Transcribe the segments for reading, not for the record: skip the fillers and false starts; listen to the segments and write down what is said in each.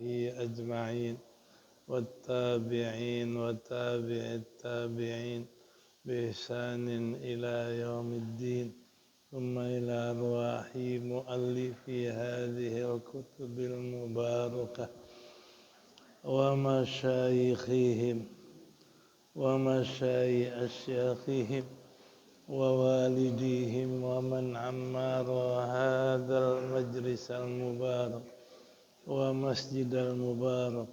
أجمعين والتابعين وتابع التابعين بإحسان إلى يوم الدين ثم إلى أرواح مؤلفي هذه الكتب المباركة ومشايخهم أشياخهم ووالديهم ومن عمر هذا المجلس المبارك ومسجد المبارك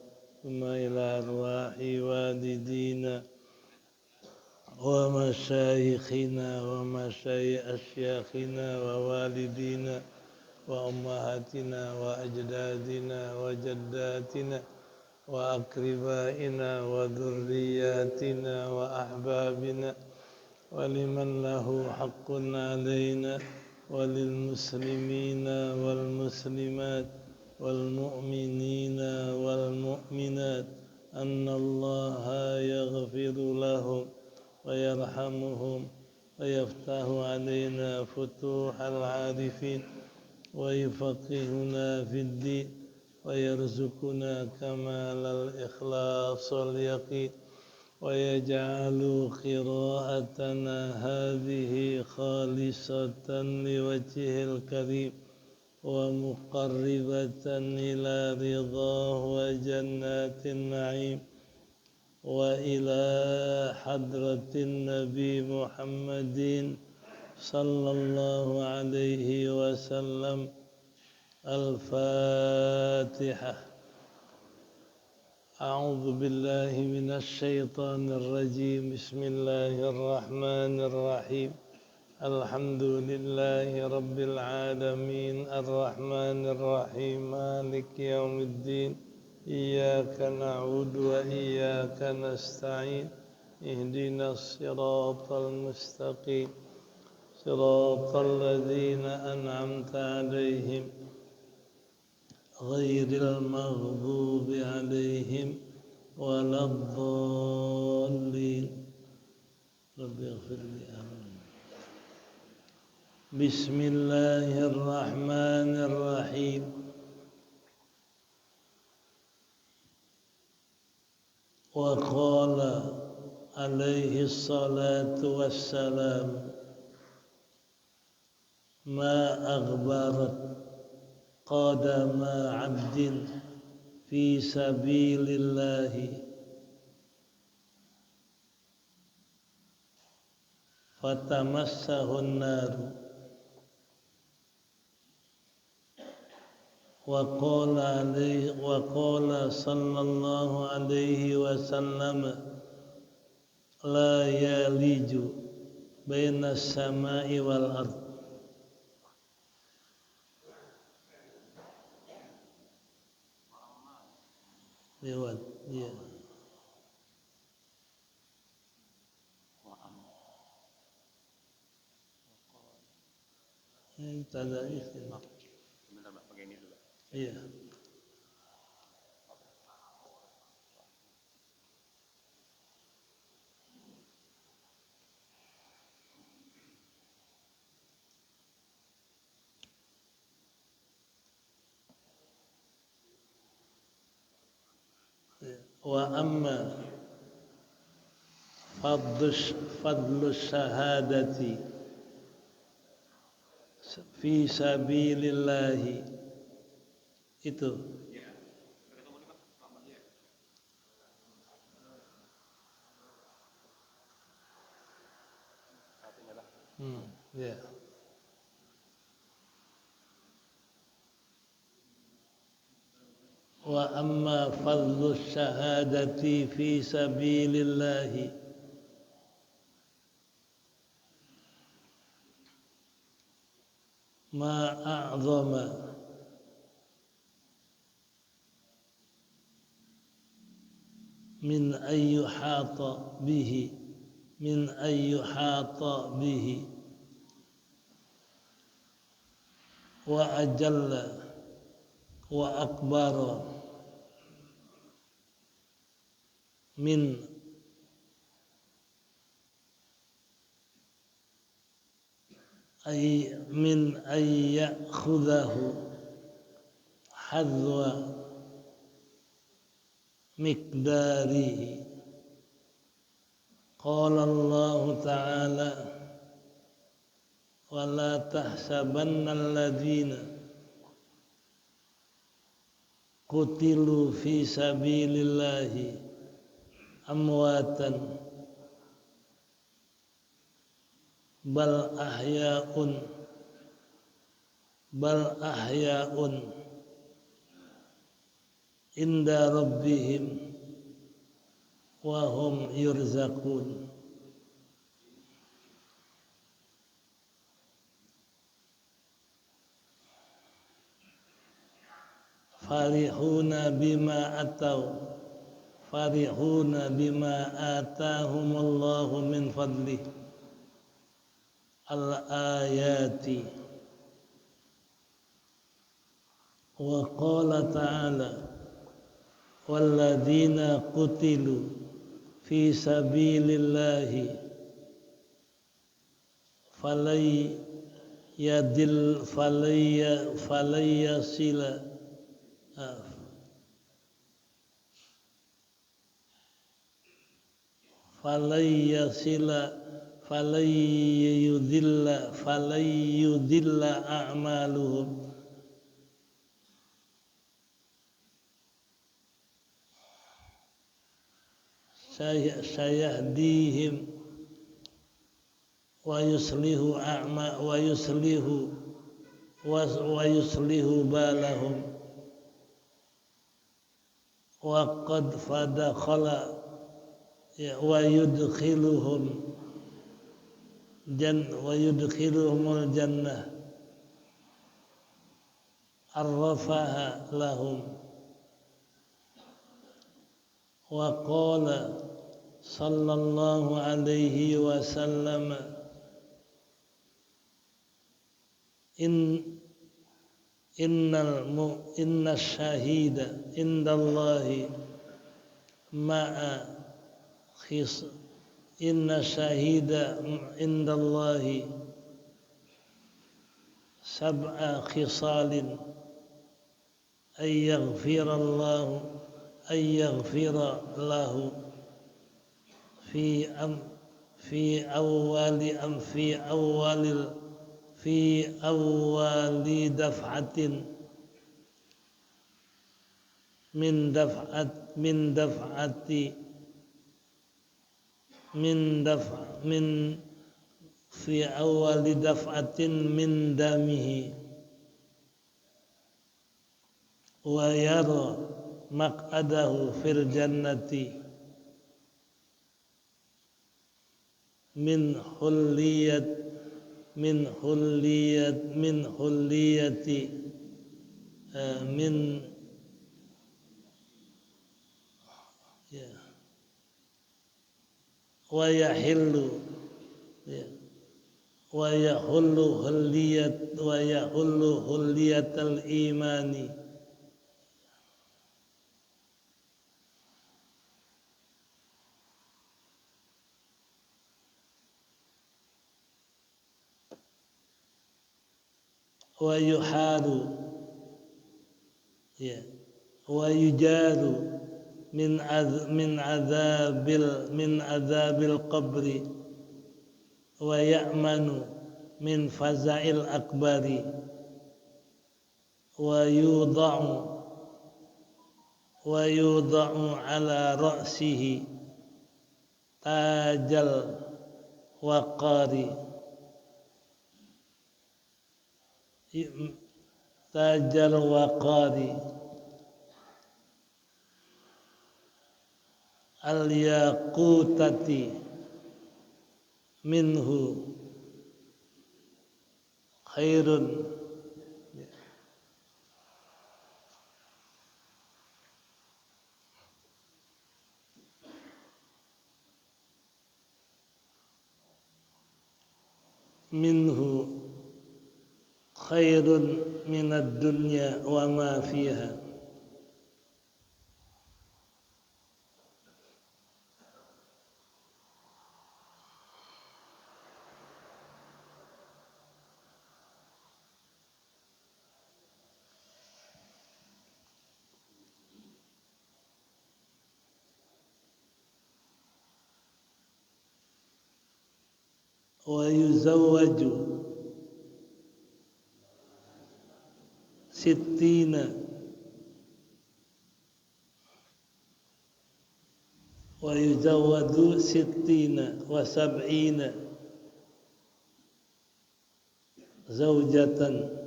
ثم إلى أرواح والدينا ومشايخنا أشياخنا ووالدينا وأمهاتنا وأجدادنا وجداتنا وأقربائنا وذرياتنا وأحبابنا ولمن له حق علينا وللمسلمين والمسلمات والمؤمنين والمؤمنات أن الله يغفر لهم ويرحمهم ويفتح علينا فتوح العارفين ويفقهنا في الدين ويرزقنا كمال الإخلاص واليقين ويجعل قراءتنا هذه خالصة لوجهه الكريم ومقربة إلى رضاه وجنات النعيم وإلى حضرة النبي محمد صلى الله عليه وسلم. الفاتحة. أعوذ بالله من الشيطان الرجيم. بسم الله الرحمن الرحيم. الحمد لله رب العالمين الرحمن الرحيم مالك يوم الدين إياك نعبد وإياك نستعين اهدنا الصراط المستقيم صراط الذين أنعمت عليهم غير المغضوب عليهم ولا الضالين. رب اغفر لي. بسم الله الرحمن الرحيم. وقال عليه الصلاة والسلام ما أغبرت قدم عبد في سبيل الله فتمسه النار وقال صلى الله عليه وسلم لا يلج بين السماء والأرض. Lewat, ya. Ini tanda istilah. Sebentar Pak, pakai ini dulu. Iya. Wa amma fadlu syahadati fi sabilillahi itu ya. Wa amma fadlu syahadati fi sabilillahi ma a'zama min ayyuhata bihi wa ajalla wa akbara min ay ya'khudahu hadwa miqdarihi. Qala Allah Ta'ala wa la tahsabanna alladhina qutilu fi sabilillahi amwatan bal ahya'un inda rabbihim wa hum yurzaqun. Farihuna bima atahumullahu min fadlih al-ayati. Wa qala ta'ala walladzina qutilu fi sabilillahi falyudilla a'maluhum sayahdihim wa yuslihu balahum wa qad fadakhala wa yudkhiluhumul jannah arrafaha lahum. Wa qala sallallahu alaihi wasallam inna syahida indallahi sab'a khisalin ay yaghfira lahu fi awwali daf'atin min damihi wa yara maq'adahu fil jannati min yahullu hulliyatal imani wa yujaru min adzabil qabri wa ya'manu min faza'il akbari wa yudha'u ala ra'sihi tajal waqari al-yaqutati minhu khairun minad dunya wa ma fiha. wa yuzawwaju sittina wa yuzawwadu sittina wa sab'ina zaujatan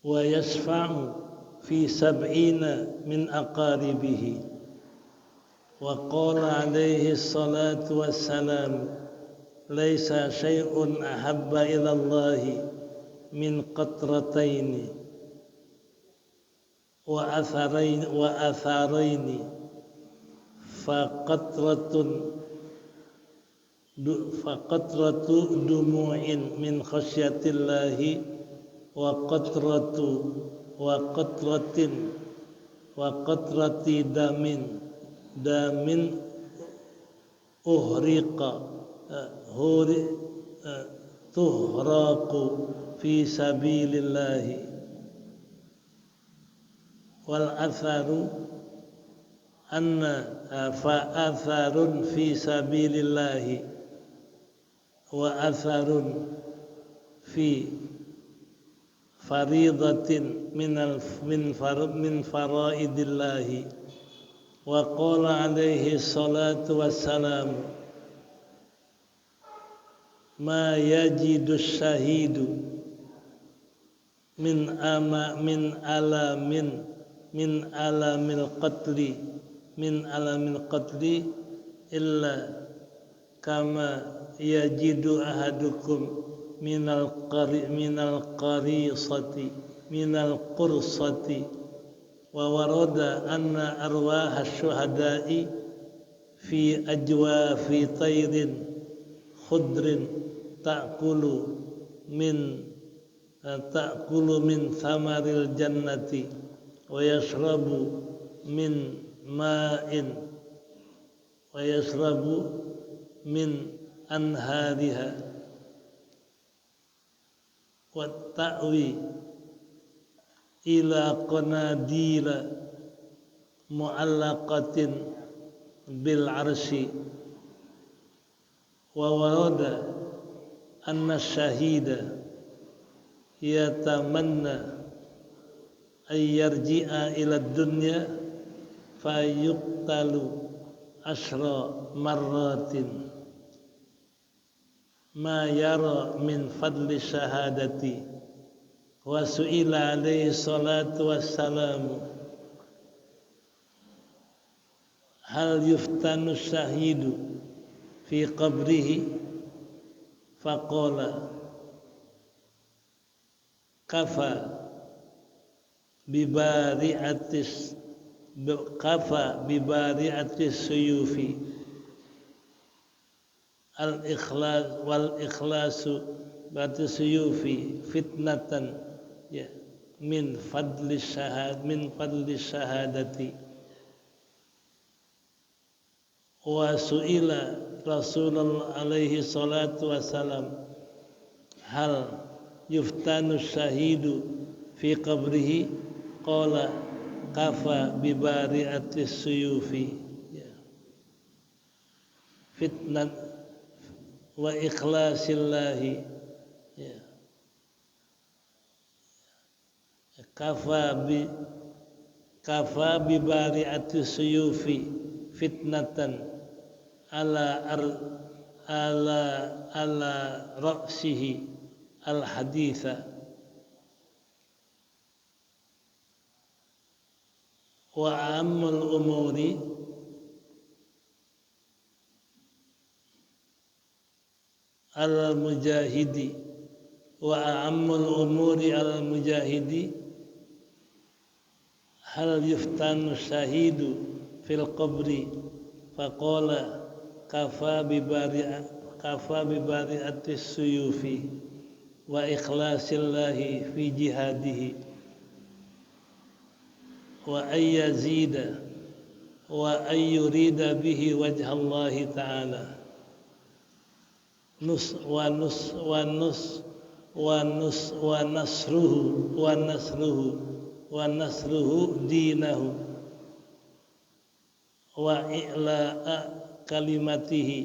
wa yashfa'u fi sab'ina min aqaribihi wa qala alaihi salatu wassalam laisa syai'un ahabba ila Allahi min qatrataini wa atharaini fa qatratu dumu'in min khasyatillahi wa qatrati damin uhriqa tuhraqu fi sabilillahi wal atharu fa atharun fi sabilillahi wa atharun fi faridatin min faraidillahi wa qala alaihi salatu wassalam ma yajidu syahidu min alamil qatli illa kama yajidu ahadukum minal qursati wa warada anna arwaha syuhada'i fi ajwafi tayrin khudrin ta'kulu min thamaril jannati wa yashrabu min ma'in wa yashrabu min anhariha wa ta'wi ila qanadila mu'allaqatin bil arshi wa warada anna syahida yatamanna ay yarji'a ila dunya fayuqtalu ashra marratin ma yara min fadli syahadati wa su'ila alaihi salatu wassalamu hal yuftanu syahidu fi qabrihi faqala kafa bibari'atis suyufi wal ikhlasu batu suyufi fitnatan ya min fadli syahadati wa su'ila Rasulullah alaihi salatu wassalam hal yuftanu syahidu fi qabrihi qala kafa bibari'atis suyufi ya fitnat wa ikhlasillahi ya kafa bi bari'ati suyufi fitnatan ala ra'sihi al haditha wa ammul umuri al-mujahidi wa a'ammul umuri al-mujahidi hal yuftanu syahidu fil qabri faqala kafa bibari'atis suyufi wa ikhlasillahi fi jihadihi wa ayyazida wa ayyurida bihi wajhallahi ta'ala wa nasruhu dinahu wa i'la'a kalimatihi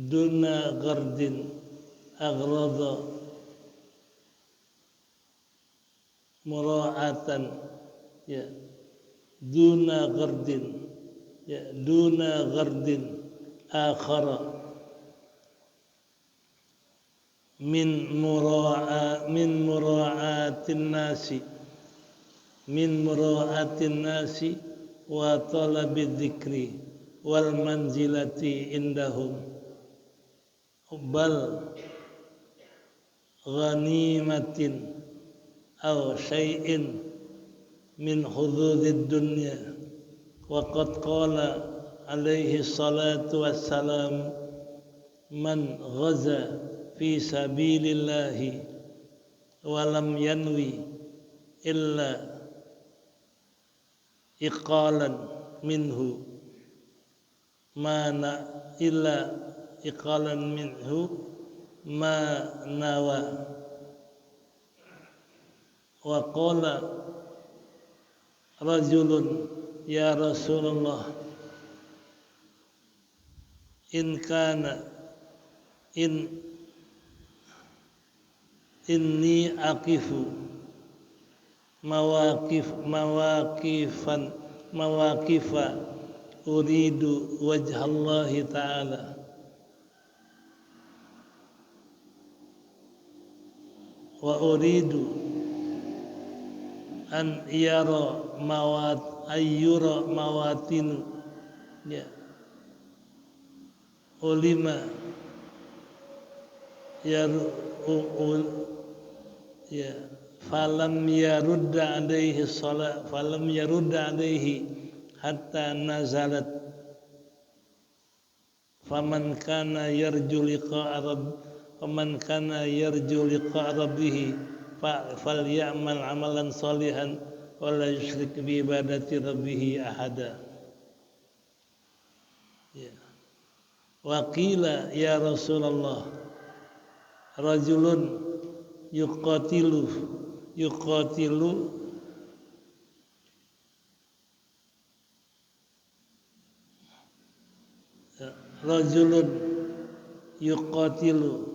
duna gardin aghrada mura'atan ya duna gardin akhara min mura'atin nasi wa talabi dzikri wal manzilati indahum bal ghanimatin aw syai'in min hududid dunya wa qad qala alaihi salatu wassalam man ghaza fi sabilillahi wa lam yanwi illa iqalan minhu ma nawa wa qala rajulun ya Rasulullah inni aqifu mawaqifa uridu wajhallahi ta'ala wa uridu an yara mawatinu ya ulima ya falam yarudda alaihi hatta nazalat faman kana yarju liqa'a rabbih falyamal amalan salihan wa la yusyrik bi ibadati rabbih ahada ya wa qila ya Rasulullah rajulun yuqatilu rajulun yuqatilu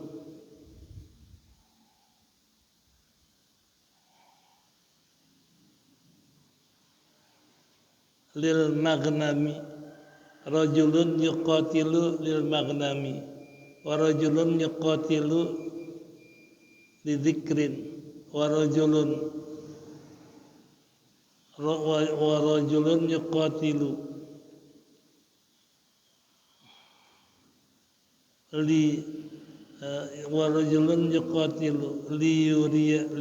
lil maghnami rajulun yuqatilu lil maghnami wa rajulun yuqatilu li dzikrin wa rajulun yuqatilu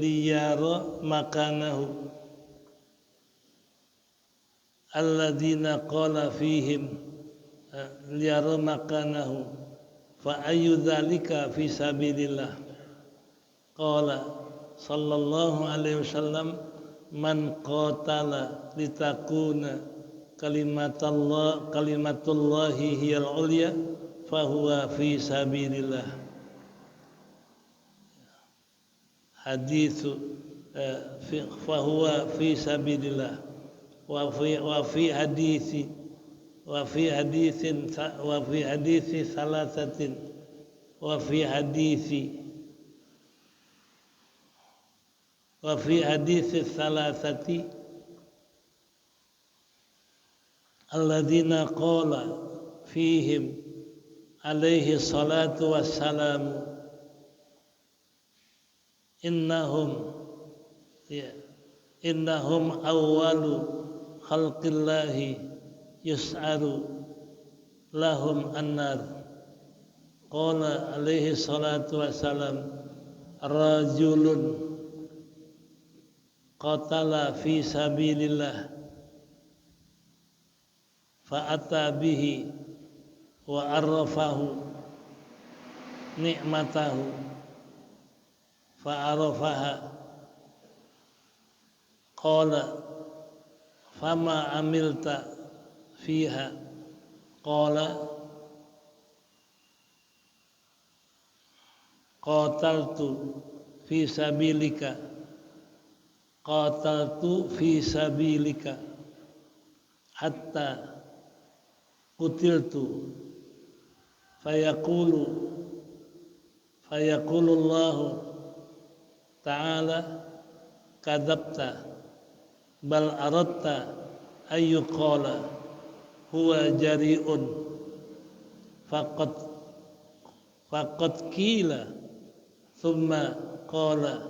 liyara makanahu alladzina qala fihim liyara makanahu fa ayyu dzalika fi sabilillah qala sallallahu alaihi wasallam man qatala litakuna kalimatullahi hiyal ulya fahuwa fi sabilillah haditsu fahuwa fi sabilillah wa fi hadithi salasatin wa fi hadithi salasati alladzina qala fihim alaihi salatu wassalamu innahum awwalu khalqillahi yus'aru lahum annar qala alaihi salatu wassalam rajulun qatala fi sabilillah fa'ata bihi wa arrafahu ni'matahu fa'arafaha qala fama amilta fiha qala qataltu fi sabilika, qataltu fi sabilika hatta qutiltu fayaqulu Allah ta'ala kadzabta bal aradta ayyuqala huwa jari'un faqad qila thumma qala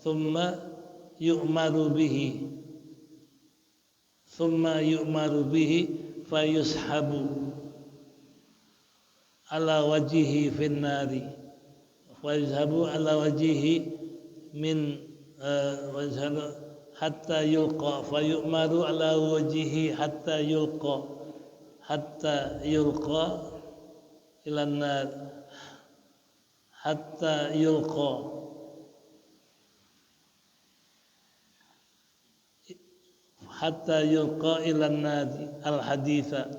thumma yu'maru bihi fayushabu ala wajhihi fin nari fayushabu ala wajhihi min hatta yulqa fayu'maru ala wajhihi hatta yulqa ilan nar hatta yulqa ilan nadi al haditha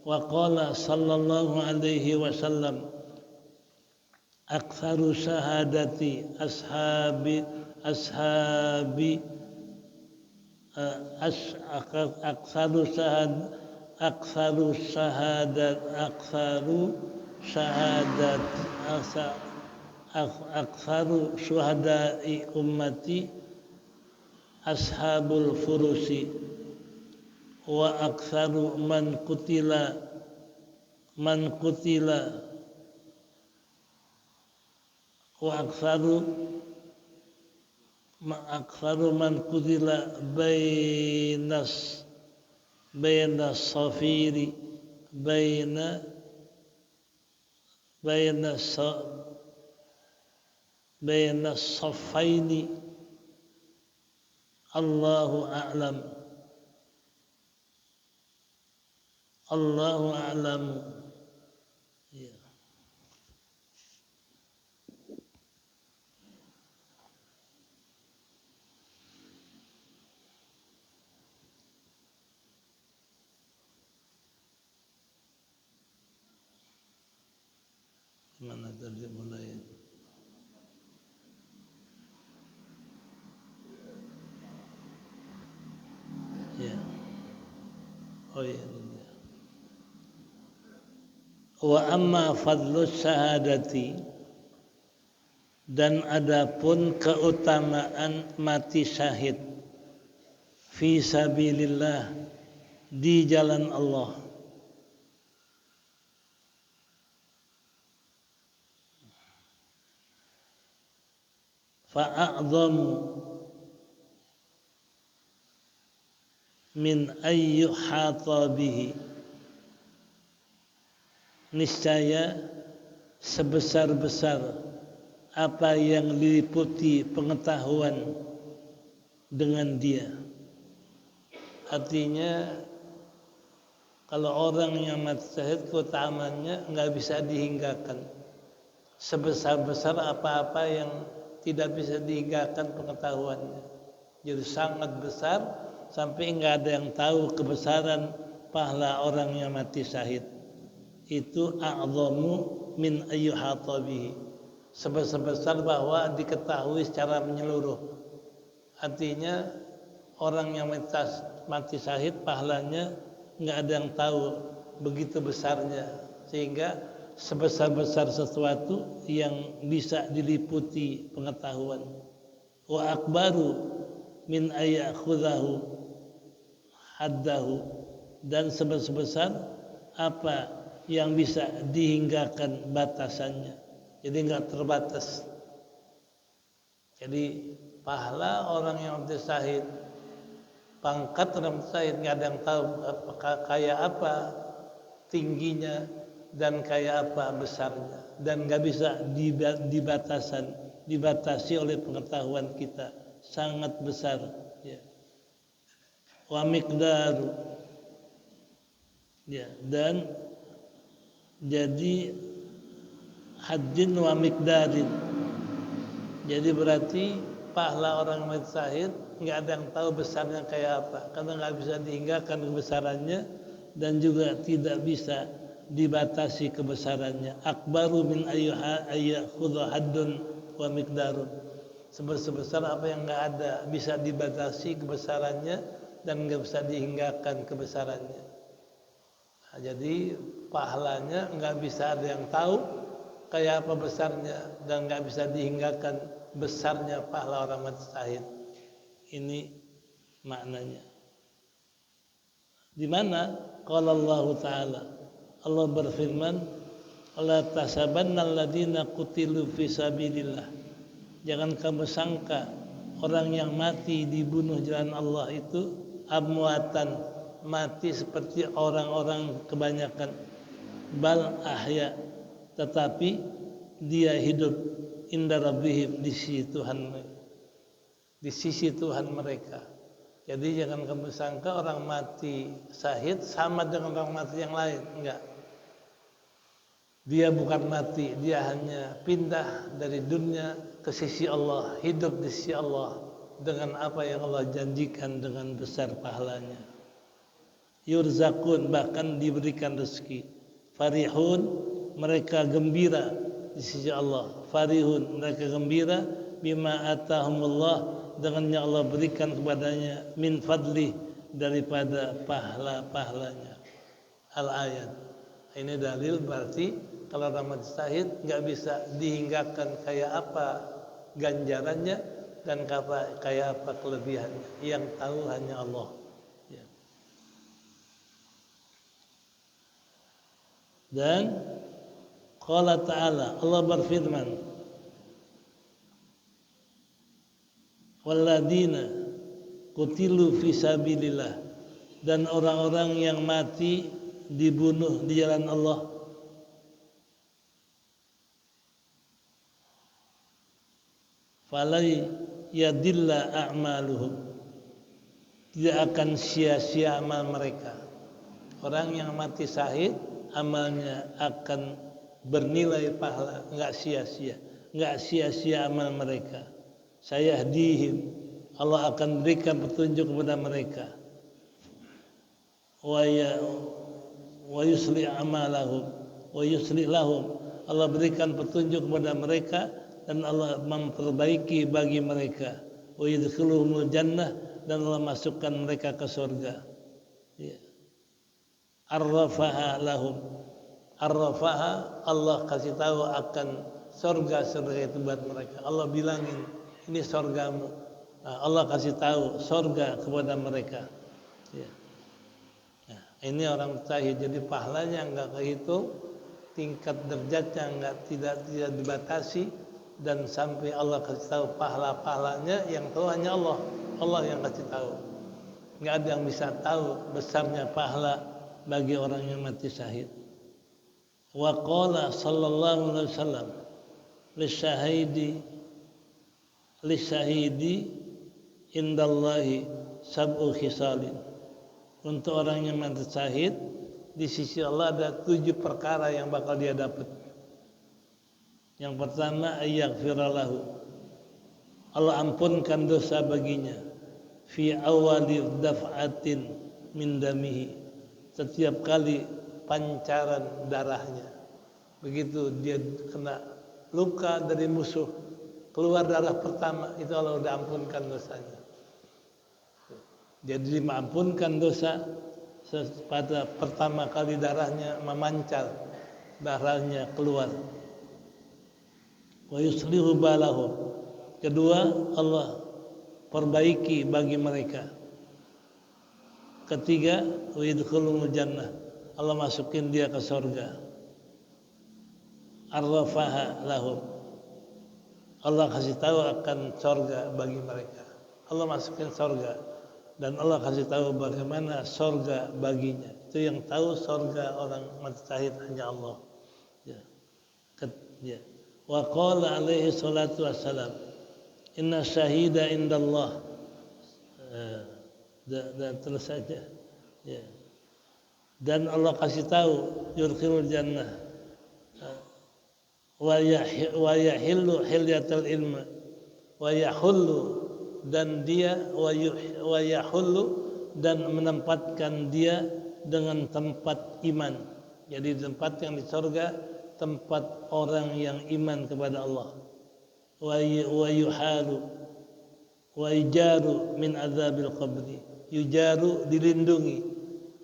wa qala sallallahu alaihi wasallam aktsaru syahadati ashabi aktsaru syuhada'i ummati ashabul furusi wa aktsaru man qutila wa aktsaru man qutila bainas safiri baina saffaini Allahu a'lam. Ya. Mana tadi mulai? Ya. Oh ya. Wa amma fadlus syahadati, dan adapun keutamaan mati syahid fi sabilillah, di jalan Allah, fa'a'zamu min ayyuhata bihi, niscaya sebesar-besar apa yang diliputi pengetahuan dengan dia. Artinya kalau orang yang mati syahid keutamaannya nggak bisa dihinggakan. Sebesar-besar apa-apa yang tidak bisa dihinggakan pengetahuannya. Jadi sangat besar sampai nggak ada yang tahu kebesaran pahala orang yang mati syahid. Itu a'zamu min ayyuhata bihi, sebesar bahwa diketahui secara menyeluruh. Artinya orang yang mati syahid pahalanya nggak ada yang tahu begitu besarnya, sehingga sebesar-besar sesuatu yang bisa diliputi pengetahuan. Wa akbaru min ayyakhudahu haddahu, dan sebesar apa yang bisa dihinggakan batasannya, jadi nggak terbatas. Jadi pahala orang yang mati syahid, pangkat orang mati syahid nggak ada yang tahu kayak apa tingginya dan kayak apa besarnya, dan nggak bisa dibatasi oleh pengetahuan kita, sangat besar. Ya. Wa miqdaru, ya, dan jadi haddin wa miqdarin. Jadi berarti pahala orang mati syahid nggak ada yang tahu besarnya kayak apa, karena nggak bisa dihinggakan kebesarannya dan juga tidak bisa dibatasi kebesarannya. Akbaru min ayyukhudha haddun wa miqdarun. Sebesar apa yang nggak ada bisa dibatasi kebesarannya dan nggak bisa dihinggakan kebesarannya. Nah, jadi pahalanya nggak bisa ada yang tahu kayak apa besarnya dan nggak bisa dihinggakan besarnya pahala orang mati syahid. Ini maknanya. Di mana qala Allah Ta'ala, Allah berfirman, la tasabanna alladziina qutilu fi sabilillah. Jangan kamu sangka orang yang mati dibunuh jalan Allah itu amwatan, mati seperti orang-orang kebanyakan, bal ahya, tetapi dia hidup inda rabbihim, di sisi Tuhan mereka. Jadi jangan kamu sangka orang mati syahid sama dengan orang mati yang lain, enggak. Dia bukan mati, dia hanya pindah dari dunia ke sisi Allah, hidup di sisi Allah dengan apa yang Allah janjikan dengan besar pahalanya. Yurzakun, bahkan diberikan rezeki. Farihun, mereka gembira di sisi Allah. Farihun, mereka gembira bima atahumullah, dengan yang Allah berikan kepadanya min fadli, daripada pahala-pahalanya. Al-ayat. Ini dalil berarti kalau orang mati syahid nggak bisa dihinggakan kayak apa ganjarannya dan kayak apa kelebihannya. Yang tahu hanya Allah. Ya. Dan qala ta'ala, Allah berfirman, walladzina qutilu fi sabilillah, dan orang-orang yang mati dibunuh di jalan Allah, falai yadilla a'maluhum, tidak akan sia-sia amal mereka. Orang yang mati syahid amalnya akan bernilai pahala, enggak sia-sia amal mereka. Sayahdihim, Allah akan berikan petunjuk kepada mereka. Wa yusli amalahum wa yusli lahum, Allah berikan petunjuk kepada mereka dan Allah memperbaiki bagi mereka. Wa yadkhuluhumul jannah, dan Allah masukkan mereka ke surga. Ya. Arrafaha lahum, arrafaha, Allah kasih tahu akan surga itu buat mereka. Allah bilangin, ini surgamu. Nah, Allah kasih tahu surga kepada mereka. Ya. Nah, ini orang syahid, jadi pahalanya enggak kehitung, tingkat derajatnya tidak dibatasi, dan sampai Allah kasih tahu pahala-pahalanya yang tahu hanya Allah. Allah yang kasih tahu. Enggak ada yang bisa tahu besarnya pahala bagi orang yang mati syahid. Wa qala sallallahu alaihi wasallam lisyahidi indallahi sab'u khisalin. Untuk orang yang mati syahid di sisi Allah ada 7 perkara yang bakal dia dapat. Yang pertama, ayaghfiralahu, Allah ampunkan dosa baginya, fi awali daf'atin min damihi, setiap kali pancaran darahnya. Begitu dia kena luka dari musuh, keluar darah pertama, itu Allah udah ampunkan dosanya. Jadi mengampunkan dosa pada pertama kali darahnya memancar, darahnya keluar. Wa yuslihu balahum, kedua Allah perbaiki bagi mereka. Ketiga, wa yadkhulul jannah, Allah masukin dia ke surga. Arrafaha lahum, Allah kasih tahu akan surga bagi mereka. Allah masukin surga, dan Allah kasih tahu bagaimana surga baginya. Itu yang tahu surga orang mati syahid hanya Allah. Ya. Wa qala alaihi salatu wassalam, inna syahida indallah. Dan terus saja. Ya. Dan Allah kasih tahu yurkhilul jannah wa yahillu hilyatal ilma wa yahullu, dan dia wa yahullu, dan menempatkan dia dengan tempat iman, Jadi tempat yang di surga tempat orang yang iman kepada Allah. Wa yuhalu wa yujaru min azabil qabri. Yujaru dilindungi.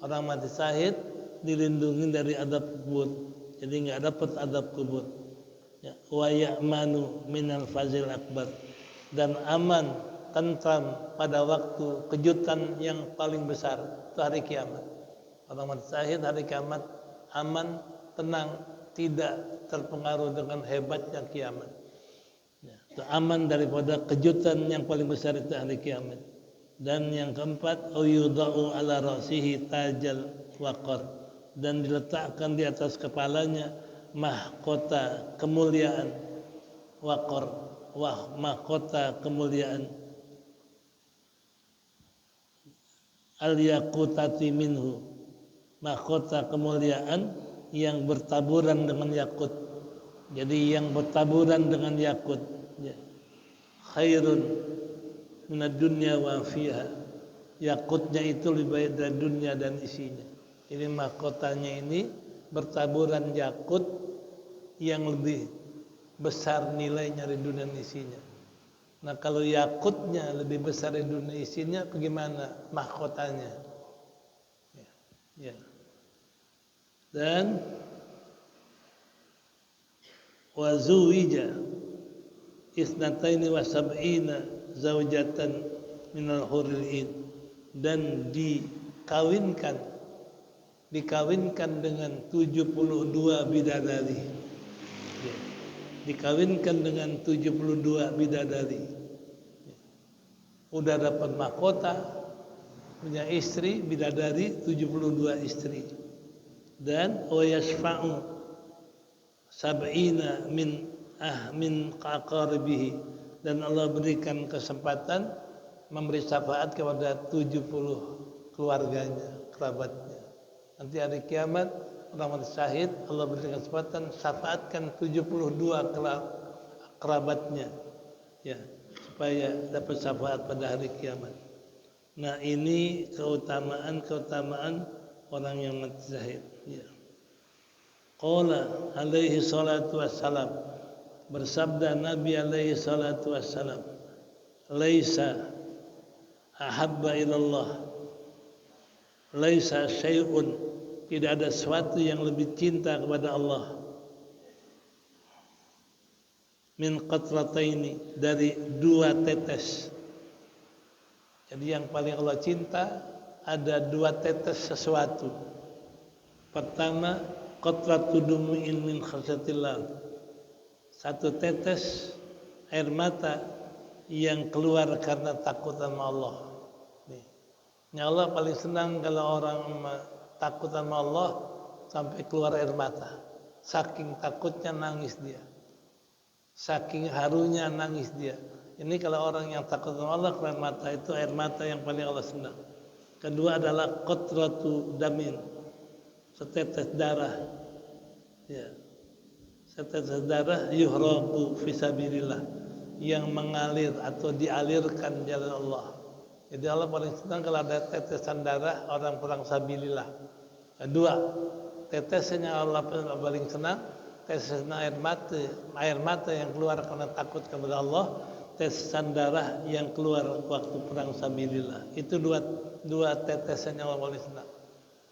Orang mati syahid dilindungi dari azab kubur. Jadi enggak dapat azab kubur. Ya, wa ya'manu minal fazil akbar. Dan aman, tentram pada waktu kejutan yang paling besar, itu hari kiamat. Orang mati syahid hari kiamat aman, tenang, tidak terpengaruh dengan hebatnya kiamat. Ya, itu aman daripada kejutan yang paling besar itu hari kiamat. Dan yang keempat, yudau ala ra'sihi tajal waqar, dan diletakkan di atas kepalanya mahkota kemuliaan waqar, mahkota kemuliaan al-yaqutati minhu, mahkota kemuliaan yang bertaburan dengan yakut. Jadi yang bertaburan dengan yakut, ya. Khairun minad dunya wa fiha. Yakutnya itu lebih baik dari dunia dan isinya. Ini mahkotanya ini bertaburan yakut yang lebih besar nilainya dari dunia dan isinya. Nah, kalau yakutnya lebih besar dari dunia isinya, bagaimana mahkotanya? Ya. Dan wa zuwija isnataini wa sab'ina zaujatan minal huril in, dan dikawinkan dengan 72 bidadari. Ya. Dikawinkan dengan 72 bidadari. Ya. Udah dapat mahkota, punya istri bidadari 72 istri. Dan wa yasfa'u sab'ina min qaqaribihi, dan Allah berikan kesempatan memberi syafaat kepada 70 keluarganya, kerabatnya. Nanti hari kiamat orang mati syahid Allah berikan kesempatan syafaatkan 72 kerabatnya, ya, supaya dapat syafaat pada hari kiamat. Nah, ini keutamaan orang yang mati syahid, ya. Qala alaihi salatu wassalam, bersabda Nabi alaihi salatu wassalam, laisa ahabba ilallah, laisa syai'un, tidak ada sesuatu yang lebih cinta kepada Allah, min qatrataini, dari 2 tetes. Jadi yang paling Allah cinta ada 2 tetes sesuatu. Pertama, qatratu dumu'in min khasyatillah, 1 tetes air mata yang keluar karena takut sama Allah. Nih, Allah paling senang kalau orang takut sama Allah sampai keluar air mata. Saking takutnya nangis dia, saking harunya nangis dia. Ini kalau orang yang takut sama Allah keluar mata, itu air mata yang paling Allah senang. Kedua adalah qatratu damin, setetes darah, ya, setetes darah yuhraqu fisabilillah, yang mengalir atau dialirkan jalan Allah. Jadi Allah paling senang kalau ada tetesan darah orang perang sabilillah. Kedua, tetesan yang Allah paling senang, tetesan air mata yang keluar karena takut kepada Allah, tetesan darah yang keluar waktu perang sabilillah. Itu dua tetesan yang Allah paling senang.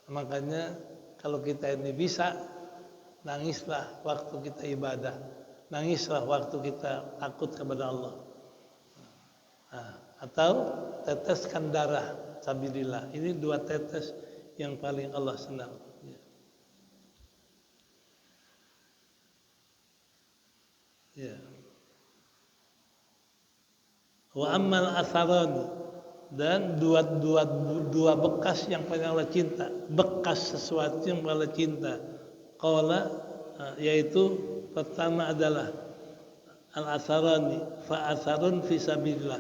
Makanya kalau kita ini bisa, nangislah waktu kita ibadah, nangislah waktu kita takut kepada Allah. Nah, atau teteskan darah sabilillah. Ini 2 tetes yang paling Allah senang. Ya. Wa ammal atharani, dan dua bekas yang paling Allah cinta, bekas sesuatu yang paling Allah cinta. Qala, yaitu pertama adalah al-atharani fa atharun fi sabilillah,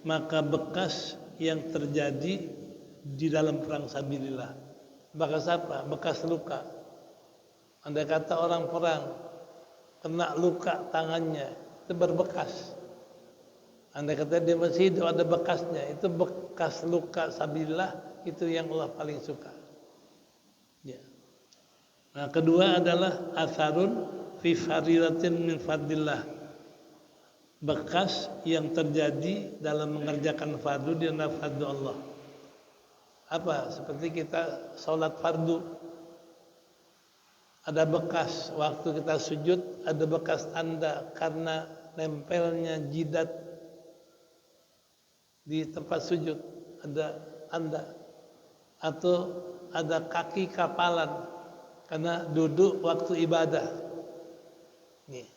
maka bekas yang terjadi di dalam perang sabilillah. Bekas apa? Bekas luka. Andai kata orang perang kena luka tangannya, itu berbekas. Andai kata dia masih hidup ada bekasnya, itu bekas luka sabilillah, itu yang Allah paling suka. Ya. Nah, kedua adalah asarun fi fadilatin min fadillah. Bekas yang terjadi dalam mengerjakan fardu di antara fardu Allah. Apa? Seperti kita sholat fardu, ada bekas waktu kita sujud, ada bekas tanda karena nempelnya jidat di tempat sujud, ada tanda. Atau ada kaki kapalan karena duduk waktu ibadah. Nih.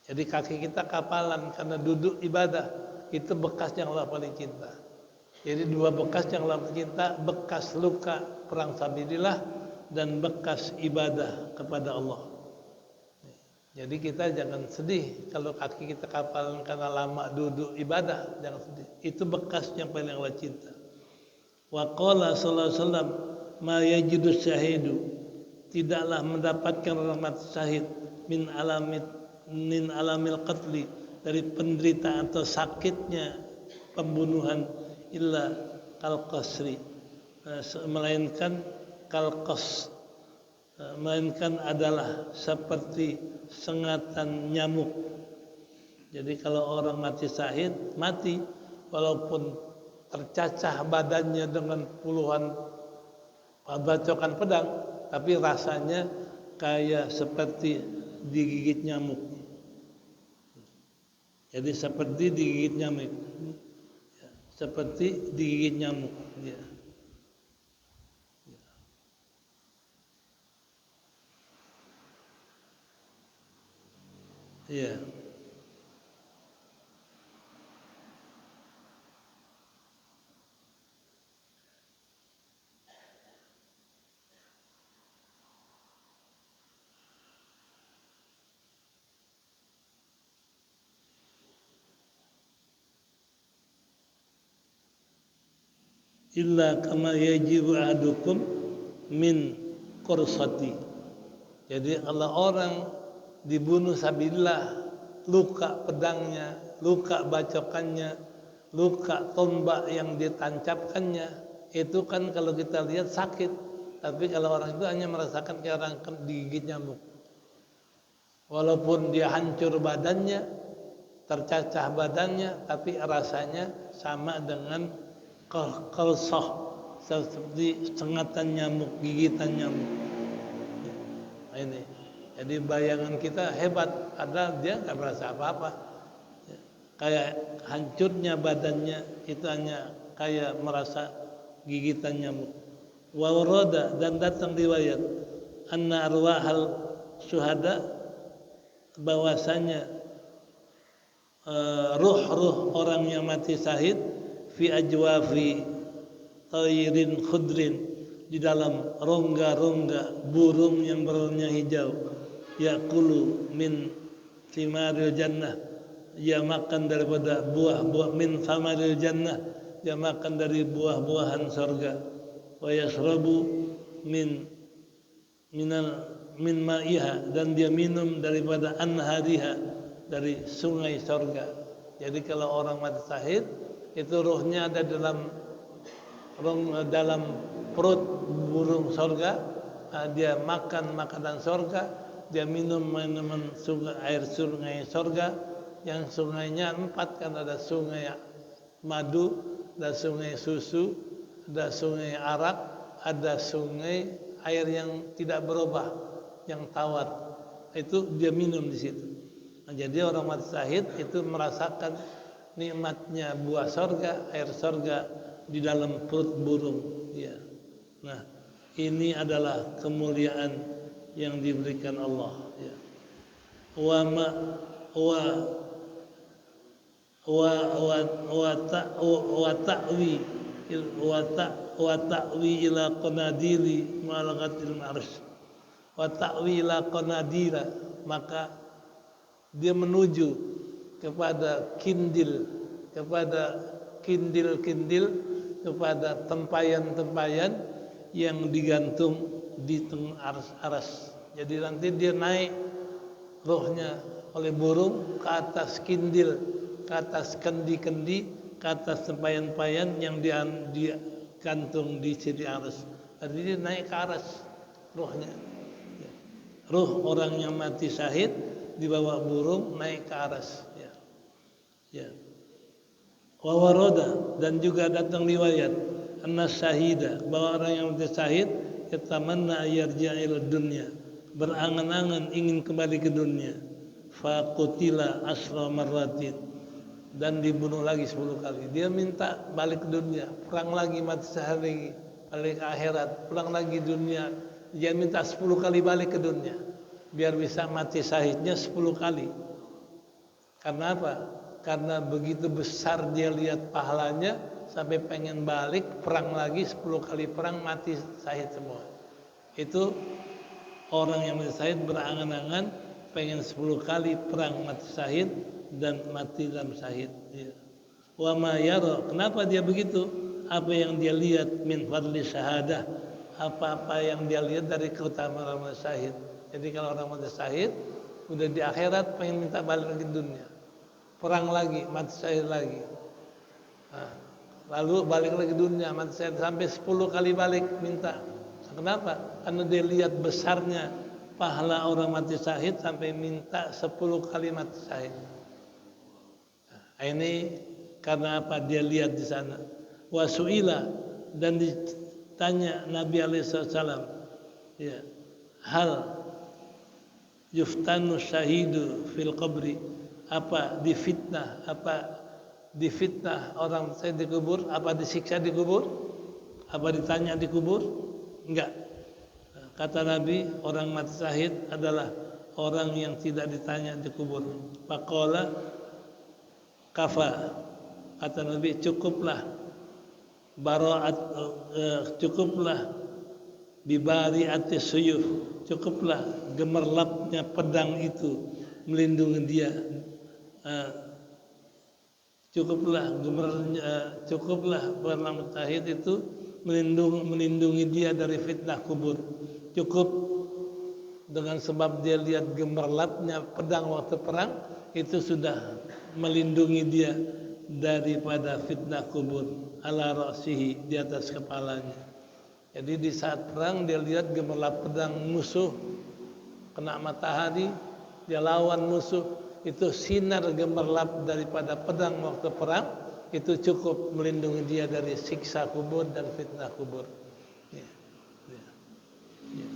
Jadi kaki kita kapalan karena duduk ibadah. Itu bekas yang Allah paling cinta. Jadi dua bekas yang Allah paling cinta, bekas luka perang sabilillah dan bekas ibadah kepada Allah. Jadi kita jangan sedih kalau kaki kita kapalan karena lama duduk ibadah, jangan sedih. Itu bekas yang paling Allah cinta. Wa qala sallallahu alaihi wasallam ma yajidu syahidu, tidaklah mendapatkan orang mati syahid min alamil qatli, dari penderitaan atau sakitnya pembunuhan, illa kal qasri, melainkan kal qas, melainkan adalah seperti sengatan nyamuk. Jadi kalau orang mati syahid, mati walaupun tercacah badannya dengan puluhan bacokan pedang, tapi rasanya kayak seperti digigit nyamuk. Jadi seperti digigit nyamuk, seperti digigit nyamuk. Ya. Ya. Illa kama yajibu ahadukum min qursati. Jadi kalau orang dibunuh sabilillah, luka pedangnya, luka bacokannya, luka tombak yang ditancapkannya, itu kan kalau kita lihat sakit. Tapi kalau orang itu hanya merasakan kayak orang digigit nyamuk. Walaupun dia hancur badannya, tercacah badannya, tapi rasanya sama dengan qalsah, seperti sengatan nyamuk, gigitan nyamuk. Nah, ini. Jadi bayangan kita hebat, padahal dia nggak merasa apa-apa. Kayak hancurnya badannya itu hanya kayak merasa gigitan nyamuk. Wa warada, dan datang riwayat anna arwahal syuhada, bahwasanya ruh-ruh orang yang mati syahid fi ajwafi tayrin khudrin, di dalam rongga-rongga burung yang berwarna hijau, yaqulu min thimaril jannah, dia makan daripada buah-buah, min thamaril jannah, dia makan dari buah-buahan surga, wa yashrabu min ma'iha, dan dia minum daripada anhariha, dari sungai surga. Jadi kalau orang mati syahid itu rohnya ada dalam perut burung surga, dia makan makanan surga, dia minum minuman air sungai surga, yang sungainya 4 kan, ada sungai madu, ada sungai susu, ada sungai arak, ada sungai air yang tidak berubah, yang tawar. Itu dia minum di situ. Nah, jadi orang mati syahid itu merasakan nikmatnya buah sorga, air sorga di dalam perut burung. Ya. Nah, ini adalah kemuliaan yang diberikan Allah. Ya. Wa ta'wi ila qanadiri malaqatil ma'arsh. Wa ta'wi ila qanadira, maka dia menuju kepada kindil-kindil, kepada tempayan-tempayan yang digantung di tengah aras. Jadi nanti dia naik rohnya oleh burung ke atas kindil, ke atas kendi-kendi, ke atas tempayan-tempayan yang digantung di sisi aras. Jadi dia naik ke aras rohnya. Ruh orang yang mati syahid dibawa burung naik ke aras. Ya. Ya. Wa waroda, dan juga datang riwayat anna syahida, bahwa orang yang mati syahid yatamanna ayarji'a ila dunya, berangan-angan ingin kembali ke dunia. Fa qutila asra marratin, dan dibunuh lagi 10 kali. Dia minta balik ke dunia, perang lagi, mati syahid lagi, balik ke akhirat, pulang lagi dunia. Dia minta 10 kali balik ke dunia biar bisa mati syahidnya 10 kali. Karena apa? Karena begitu besar dia lihat pahalanya sampai pengen balik perang lagi 10 kali perang, mati syahid semua. Itu orang yang mati syahid berangan-angan pengen 10 kali perang mati syahid dan mati dalam syahid. Ya. Wa ma yara, kenapa dia begitu? Apa yang dia lihat min fadli syahadah, apa-apa yang dia lihat dari keutamaan orang syahid. Jadi kalau orang mati syahid udah di akhirat pengen minta balik lagi dunia, perang lagi, mati syahid lagi. Nah, lalu balik lagi dunia, mati syahid sampai 10 kali balik minta. Kenapa? Karena dia lihat besarnya pahala orang mati syahid sampai minta 10 kali mati syahid. Nah, ini karena apa? Dia lihat di sana. Wasuila, dan ditanya Nabi alaihissalam, ya, hal yuftanu syahidu fil qabri, apa difitnah orang saya dikubur, apa disiksa di kubur, apa ditanya di kubur? Enggak. Kata Nabi, orang mati syahid adalah orang yang tidak ditanya di kubur. Faqala kafa, kata Nabi, cukuplah baraat, cukuplah bibari atis suyuf, cukuplah gemerlapnya pedang itu melindungi dia, cukuplah orang mujahid itu melindungi dia dari fitnah kubur. Cukup dengan sebab dia lihat gemerlapnya pedang waktu perang, itu sudah melindungi dia daripada fitnah kubur. Ala ra'sihi, di atas kepalanya. Jadi di saat perang dia lihat gemerlap pedang musuh, kena matahari, dia lawan musuh, itu sinar gemerlap daripada pedang waktu perang, itu cukup melindungi dia dari siksa kubur dan fitnah kubur. Ya. Ya. Ya.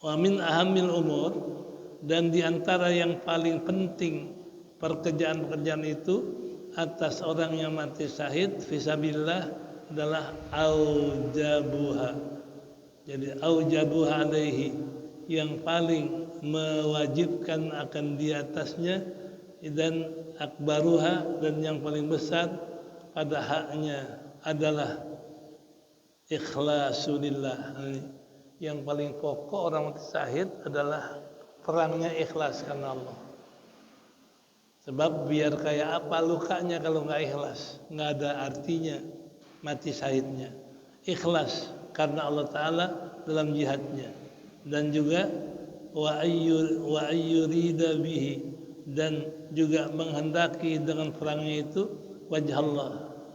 Wa min ahamil umur, dan diantara yang paling penting pekerjaan-pekerjaan itu atas orang yang mati syahid fisabilillah adalah aujabuha. Jadi aujabuha alaihi, yang paling mewajibkan akan di atasnya, dan akbaruha, dan yang paling besar pada haknya adalah ikhlasulillah. Yang paling pokok orang mati syahid adalah perangnya ikhlas karena Allah. Sebab biar kayak apa lukanya kalau nggak ikhlas, nggak ada artinya mati syahidnya. Ikhlas karena Allah Ta'ala dalam jihadnya, dan juga wa ayyurida bihi, dan juga menghendaki dengan perangnya itu wajah Allah,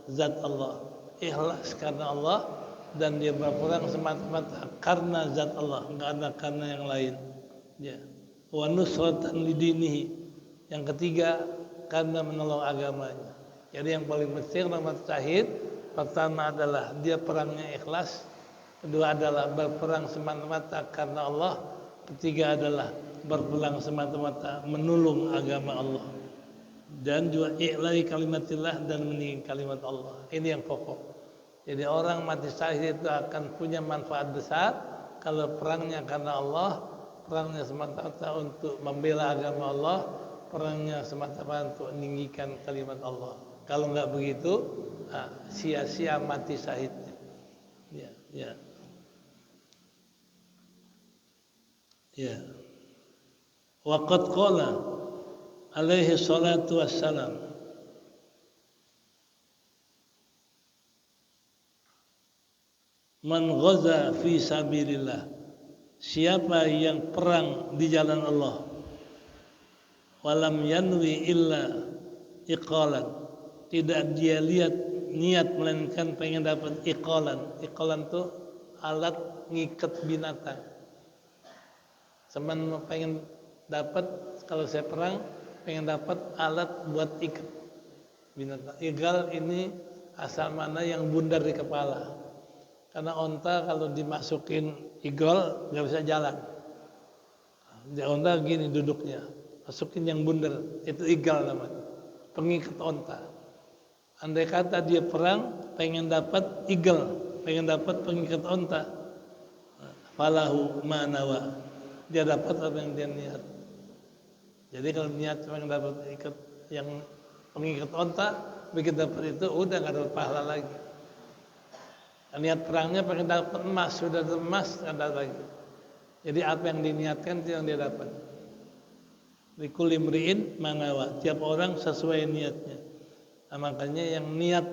zat Allah. Ikhlas karena Allah, dan dia berperang semata-mata karena zat Allah, nggak ada karena yang lain. Ya. Wa nusratan lidinihi, yang ketiga karena menolong agamanya. Jadi yang paling penting orang mati syahid, pertama adalah dia perangnya ikhlas, kedua adalah berperang semata-mata karena Allah, ketiga adalah berperang semata-mata menolong agama Allah, dan juga i'lai kalimatillah, dan meninggi kalimat Allah. Ini yang pokok. Jadi orang mati syahid itu akan punya manfaat besar kalau perangnya karena Allah, perangnya semata-mata untuk membela agama Allah, perangnya semata-mata untuk meninggikan kalimat Allah. Kalau enggak begitu, sia-sia mati syahidnya. Ya, ya. Ya. Waqad qala alaihi salatu wassalam, man ghaza fi sabilillah, siapa yang perang di jalan Allah, walam yanwi illa iqalan, tidak dia lihat niat melainkan pengen dapat iqalan. Iqalan itu alat ngikat binatang. Cuman pengen dapat, kalau saya perang pengen dapat alat buat ikat binatang. Igal ini asal mana yang bundar di kepala. Karena onta kalau dimasukin igal nggak bisa jalan. Onta gini duduknya, masukin yang bundar, itu igal namanya, pengikat onta. Andai kata dia perang pengen dapat igal, pengen dapat pengikat onta, falahu manawa, dia dapat apa yang dia niat. Jadi kalau niat pengen dapat ikat yang pengikat onta, begitu dapat itu udah nggak dapat pahala lagi. Niat perangnya pengen dapat emas, sudah dapat emas nggak dapat lagi. Jadi apa yang diniatkan itu yang dia dapat. Likulli imri'in manawa, tiap orang sesuai niatnya. Nah, makanya yang niat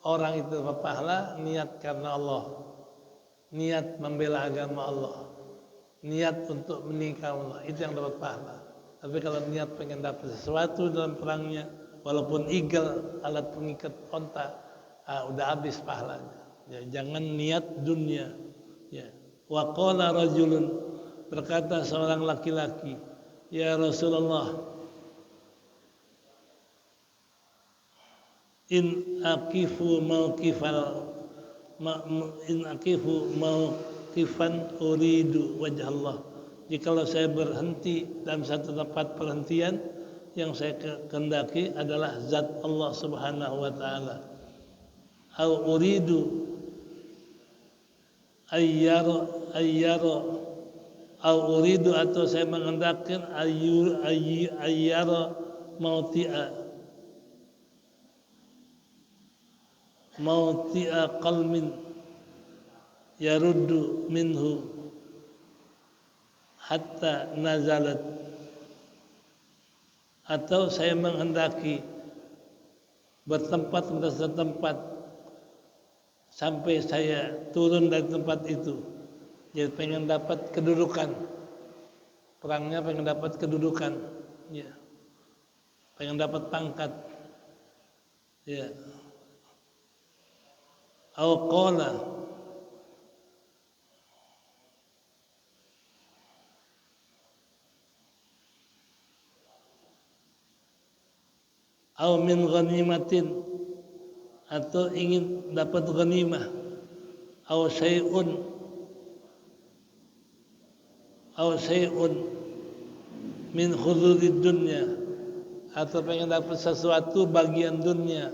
orang itu berpahala, niat karena Allah, niat membela agama Allah, niat untuk menikah Allah, itu yang dapat pahala. Tapi kalau niat pengen dapat sesuatu dalam perangnya, walaupun igal, alat pengikat onta, udah habis pahalanya. Ya, jangan niat dunia. Ya. Wa qala rajulun, berkata seorang laki-laki, ya Rasulullah, in aqifu mauqifan uridu wajh Allah. Jikalau saya berhenti dalam satu tempat perhentian, yang saya kehendaki adalah zat Allah Subhanahu wa taala. Au uridu ayyara au uridu, atau saya menghendaki ayyara mauti'a qalmin yaruddu minhu hatta nazalat, atau saya menghendaki bertempat ke tempat sampai saya turun dari tempat itu. Jadi pengen dapat kedudukan, perangnya pengen dapat kedudukan, ya, pengen dapat pangkat, ya. Au qala, au min ghanimatin, atau ingin dapat ghanimah, au syai'un min khududid dunya, atau pengen dapat sesuatu bagian dunia,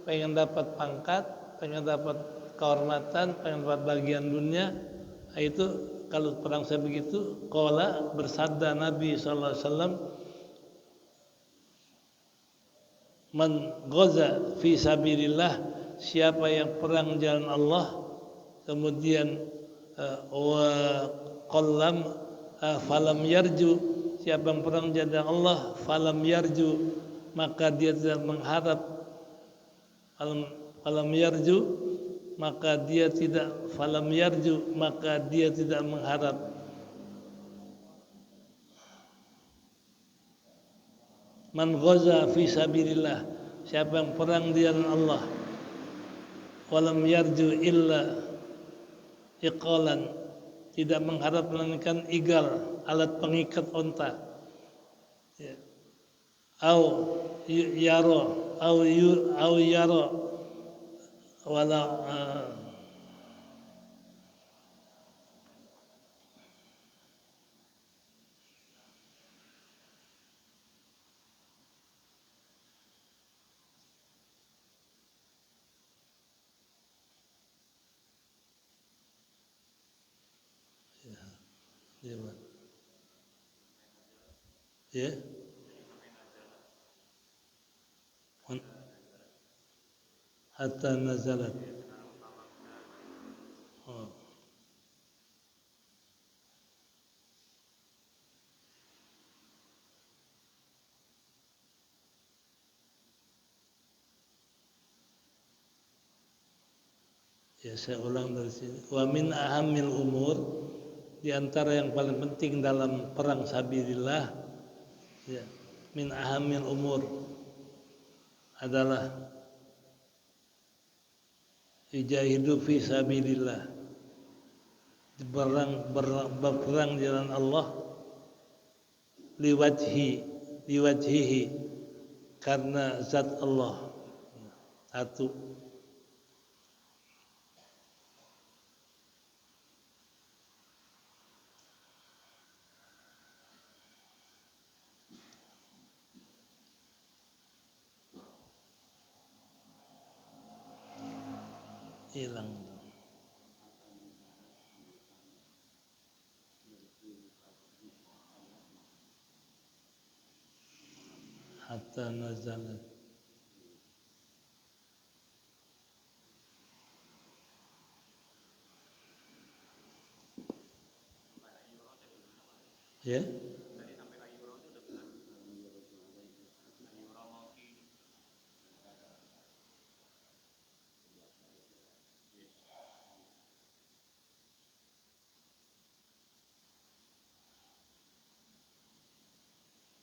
pengen dapat pangkat, pengen dapat kehormatan, pengen dapat bagian dunia. Itu kalau perang saya begitu, qala, bersabda Nabi sallallahu alaihi wasallam, man ghaza fi sabilillah, siapa yang perang jalan Allah, kemudian wa qallam falam yarju, siapa yang perang jalan Allah falam yarju, maka dia tidak mengharap, falam yarju, maka dia tidak mengharap. Man ghaza fi sabilillah, siapa yang perang di jalan Allah, walam yarju illa iqalan, tidak mengharap melainkan igal, alat pengikat onta, ya. Au yaro wala ya, hatta nazalat. Ya, saya ulang dari sini. Wa min ahamil umur, di antara yang paling penting dalam perang sabilillah, ya, min ahamil umur adalah Ijahidu fi sabilillah, berperang di jalan Allah, liwajhihi, karena zat Allah. Satu. Hilang. Hatta nazalat. Ya.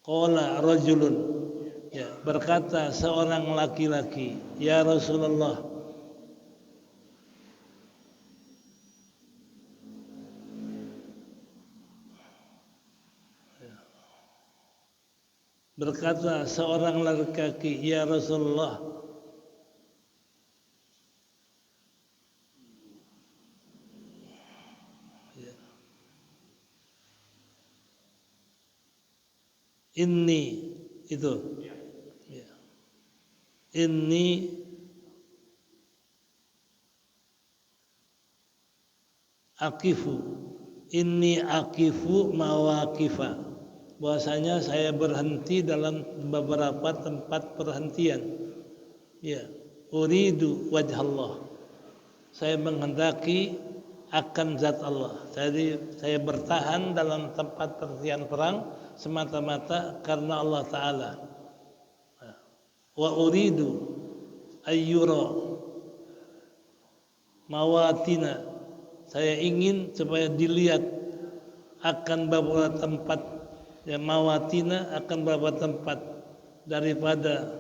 Qala rajulun, ya, berkata seorang laki-laki, ya Rasulullah, berkata seorang laki-laki, ya Rasulullah, ini itu, ya. Ini akifu mawaqifa, bahwasanya saya berhenti dalam beberapa tempat perhentian. Ya, uridu wajhallah, saya menghendaki akan zat Allah. Jadi saya bertahan dalam tempat perhentian perang semata-mata karena Allah Ta'ala. Wa uridu ayyura mawatina, saya ingin supaya dilihat akan beberapa tempat, ya, mawatina, akan beberapa tempat daripada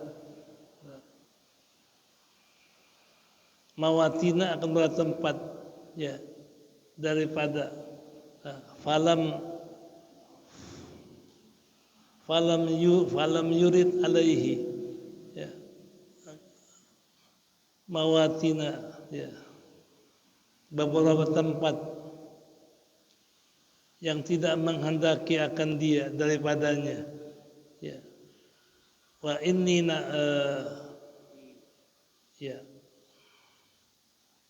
mawatina, akan beberapa tempat, ya, daripada falam yurid alaihi, ya, mawatina, ya, beberapa tempat yang tidak menghendaki akan dia daripadanya, ya. Wa inni ya,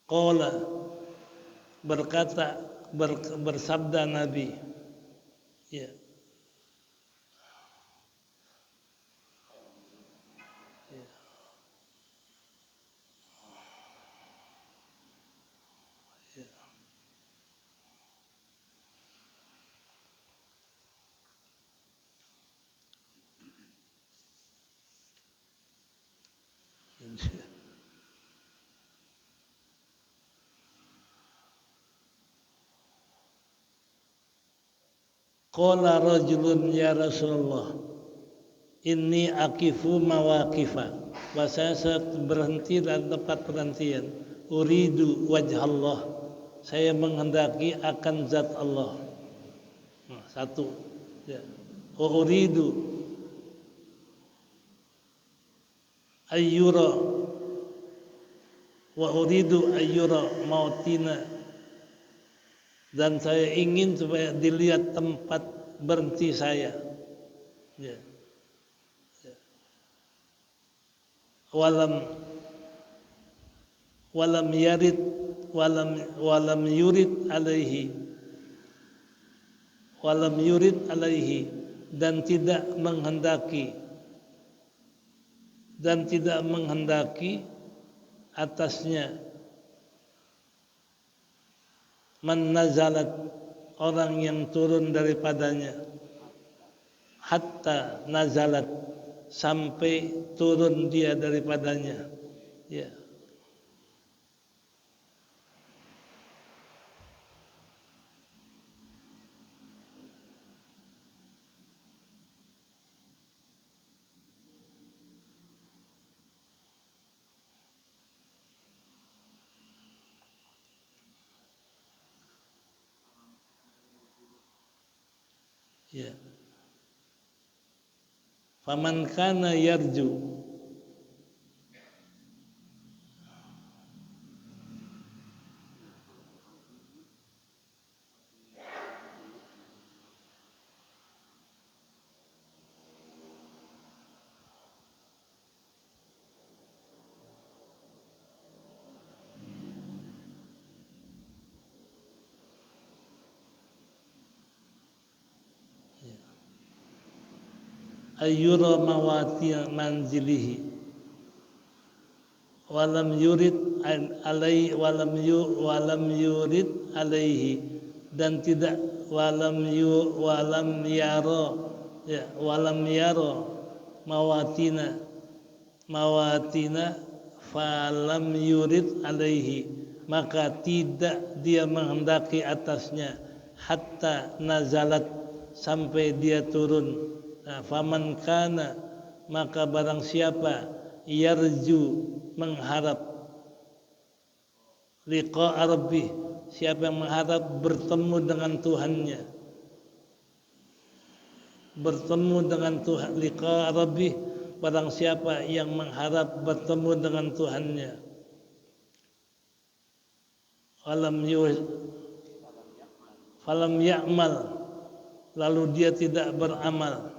qala, berkata, bersabda Nabi, ya, qala rajulun ya Rasulullah, inni akifu mawaqifa, saya berhenti dalam tempat perhentian, uridu wajhallah, saya menghendaki akan zat Allah. Nah, satu, ya. Uridu ayyura wa uridu ayyura mautina, dan saya ingin supaya dilihat tempat berhenti saya, ya. Walam yurid alaihi, dan tidak menghendaki atasnya, man nazalat, orang yang turun daripadanya, hatta nazalat, sampai turun dia daripadanya, ya. Ya. Faman kana yarju ayyura mawati manzilihi walam yurid yurid alaihi, dan tidak walam yaro mawatina falam yurid alaihi, maka tidak dia menghendaki atasnya, hatta nazalat, sampai dia turun. Nah, faman kana, maka barang siapa yarju, mengharap, liqa'a rabbih, siapa yang mengharap bertemu dengan Tuhannya, bertemu dengan Tuhan, liqa'a rabbih, barang siapa yang mengharap bertemu dengan Tuhannya, falam ya'mal, lalu dia tidak beramal,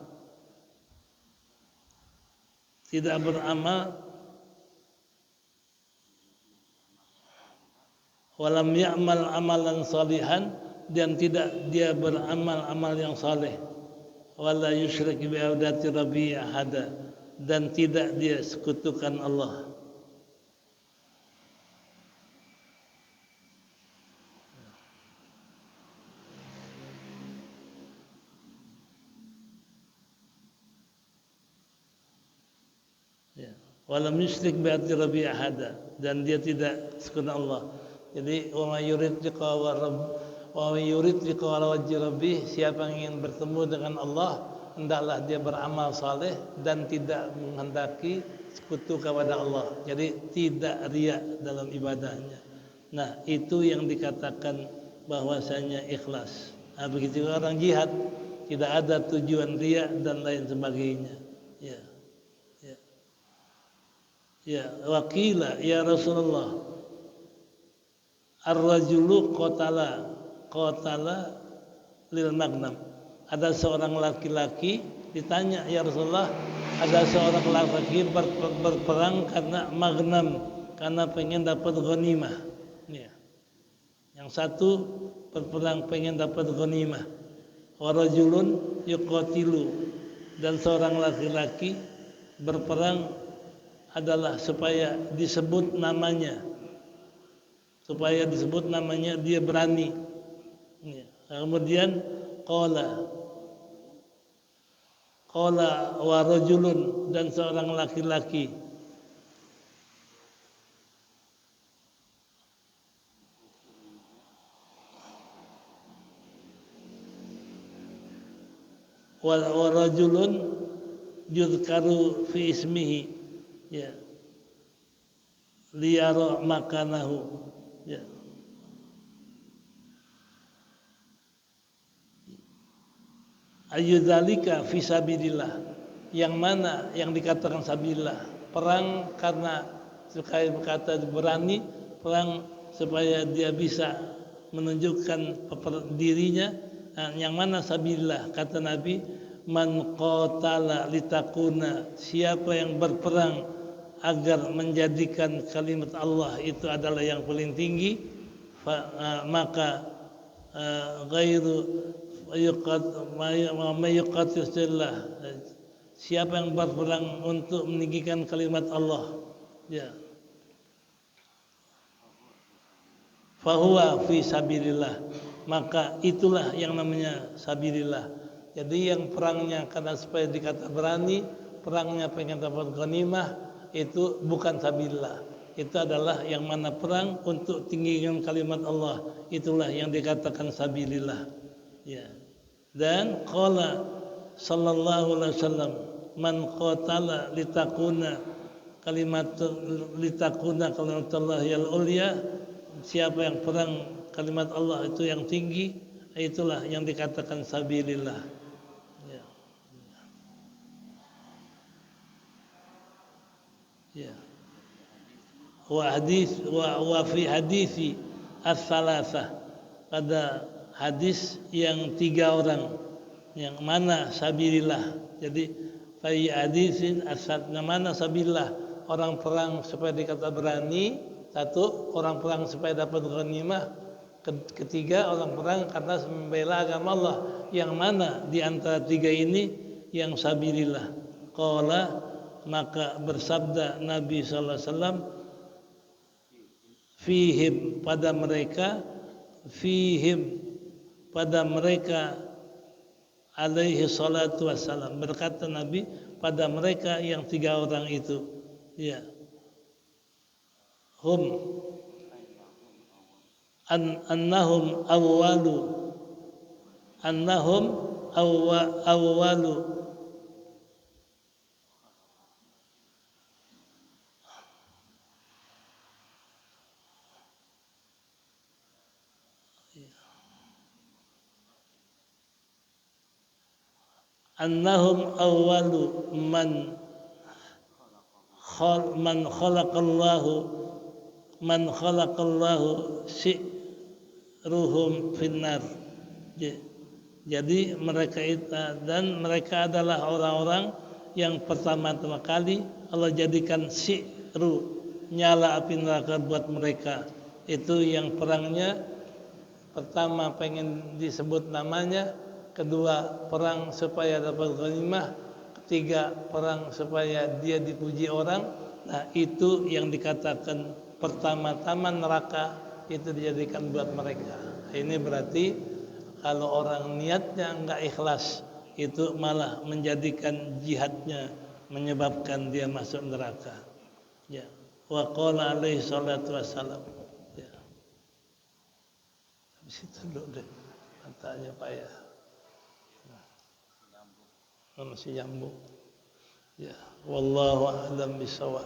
walam ya'mal amalan salihan, dan tidak dia beramal amal yang saleh, wala yusyrik bi ibadati rabbi ahada, dan tidak dia sekutukan Allah. Walam yusyrik bi ibadati rabbi ahada, dan dia tidak sekutukan Allah. Jadi wa may yurid liqa wajhi rabbih, siapa yang ingin bertemu dengan Allah, hendaklah dia beramal saleh dan tidak menghendaki sekutu kepada Allah. Jadi tidak riya dalam ibadahnya. Nah, itu yang dikatakan bahwasanya ikhlas. Nah, begitu orang jihad, tidak ada tujuan riya dan lain sebagainya. Ya, wakila ya Rasulullah, ar-rajulu qatala lil magnam. Ada seorang laki-laki ditanya, ya Rasulullah, ada seorang laki-laki berperang karena magnam, karena pengen dapat ghanimah. Ya. Yang satu berperang pengen dapat ghanimah. Wa rajulun yuqatilu, dan seorang laki-laki berperang adalah supaya disebut namanya, dia berani. Kemudian qala wa rajulun, dan seorang laki-laki wa rajulun yuzkaru fi ismihi, ya, liyara makanahu, ya. Ayyudzalika fi sabilillah, yang mana yang dikatakan sabilillah, perang karena supaya berkata berani, perang supaya dia bisa menunjukkan dirinya. Nah, yang mana sabilillah, kata Nabi, man qatala litakuna, siapa yang berperang agar menjadikan kalimat Allah itu adalah yang paling tinggi, maka ghairu yuqatillah, siapa yang berperang untuk meninggikan kalimat Allah, ya, fahuwa fi sabilillah, maka itulah yang namanya sabilillah. Jadi yang perangnya karena supaya dikata berani, perangnya pengen dapat ghanimah, itu bukan sabilillah. Itu adalah yang mana perang untuk tinggikan kalimat Allah, itulah yang dikatakan sabilillah, ya. Dan qala sallallahu alaihi wasallam, man qatala litakuna kalimatullah yal ulya, siapa yang perang kalimat Allah itu yang tinggi, itulah yang dikatakan sabilillah. wa fi hadisi as-salasah, pada hadis yang 3 orang, yang mana sabilillah. Jadi fi hadisin mana sabilillah, orang perang supaya dikata berani, 1 orang perang supaya dapat ghanimah, ketiga orang perang karena membela agama Allah. Yang mana di antara 3 ini yang sabilillah? Qala, maka bersabda Nabi sallallahu alaihi wasallam, fihim, pada mereka, alaihi salatu wassalam, berkata Nabi pada mereka yang 3 orang itu, ya, hum annahum awwalu man khalaqallahu si'ruhum finnar. Jadi mereka itu, dan mereka adalah orang-orang yang pertama-tama kali Allah jadikan si'ru, nyala api neraka buat mereka. Itu yang perangnya pertama pengen disebut namanya, kedua perang supaya dapat ghanimah, ketiga perang supaya dia dipuji orang. Nah, itu yang dikatakan pertama-tama neraka itu dijadikan buat mereka. Ini berarti kalau orang niatnya enggak ikhlas, itu malah menjadikan jihadnya menyebabkan dia masuk neraka. Ya. Wa qala alaihi salatu wassalam. Ya. Habis itu dulu deh. Matanya payah. Masih nyambung. Ya, wallahu a'lam bishawab.